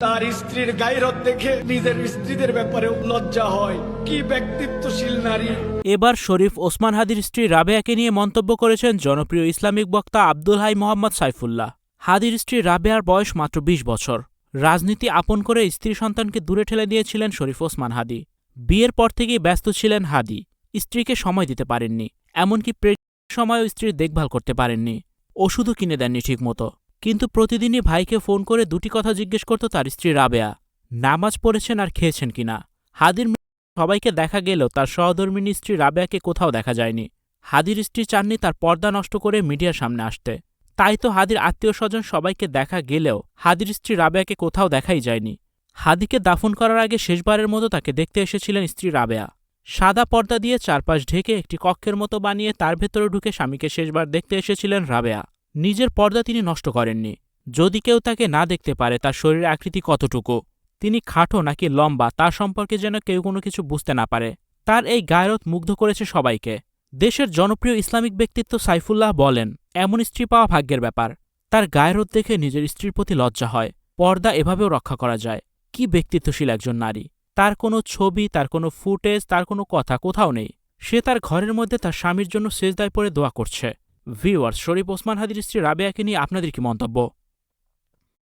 তার স্ত্রীর গায়রত দেখে নিজের স্ত্রীদের ব্যাপারেও লজ্জা হয়। কি ব্যক্তিত্বশীল নারী। এবার শরীফ ওসমান হাদির স্ত্রী রাবেয়াকে নিয়ে মন্তব্য করেছেন জনপ্রিয় ইসলামিক বক্তা আব্দুল হাই মোহাম্মদ সাইফুল্লাহ। হাদির স্ত্রী রাবেয়ার বয়স মাত্র ২০ বছর। রাজনীতি আপন করে স্ত্রী সন্তানকে দূরে ঠেলে দিয়েছিলেন শরীফ ওসমান হাদি। বিয়ের পর থেকেই ব্যস্ত ছিলেন হাদি। স্ত্রীকে সময় দিতে পারেননি, এমনকি প্রেগনেন্সির সময়ও স্ত্রীর দেখভাল করতে পারেননি। ওষুধও কিনে দেননি ঠিকমতো। কিন্তু প্রতিদিনই ভাইকে ফোন করে দুটি কথা জিজ্ঞেস করত তার স্ত্রী রাবেয়া, নামাজ পড়েছেন আর খেয়েছেন কিনা। হাদির সবাইকে দেখা গেলেও তার সহধর্মিণী স্ত্রী রাবেয়াকে কোথাও দেখা যায়নি। হাদির স্ত্রী চাননি তার পর্দা নষ্ট করে মিডিয়ার সামনে আসতে। তাই তো হাদির আত্মীয় স্বজন সবাইকে দেখা গেলেও হাদির স্ত্রী রাবেয়াকে কোথাও দেখাই যায়নি। হাদিকে দাফন করার আগে শেষবারের মতো তাকে দেখতে এসেছিলেন স্ত্রী রাবেয়া। সাদা পর্দা দিয়ে চারপাশ ঢেকে একটি কক্ষের মতো বানিয়ে তার ভেতরে ঢুকে স্বামীকে শেষবার দেখতে এসেছিলেন রাবেয়া। নিজের পর্দা তিনি নষ্ট করেননি। যদি কেউ তাকে না দেখতে পারে তার শরীরের আকৃতি কতটুকু, তিনি খাটো নাকি লম্বা তার সম্পর্কে যেন কেউ কোনো কিছু বুঝতে না পারে। তার এই গায়রত মুগ্ধ করেছে সবাইকে। দেশের জনপ্রিয় ইসলামিক ব্যক্তিত্ব সাইফুল্লাহ বলেন, এমন স্ত্রী পাওয়া ভাগ্যের ব্যাপার। তার গায়রত দেখে নিজের স্ত্রীর প্রতি লজ্জা হয়। পর্দা এভাবেও রক্ষা করা যায়। কি ব্যক্তিত্বশীল একজন নারী। তার কোনো ছবি, তার কোনো ফুটেজ, তার কোনো কথা কোথাও নেই। সে তার ঘরের মধ্যে তার স্বামীর জন্য সেজদায় পড়ে দোয়া করছে। ভিউয়ার্স, শরীফ ওসমান হাদির স্ত্রী রাবেয়াকে নিয়ে আপনাদের কি মন্তব্য?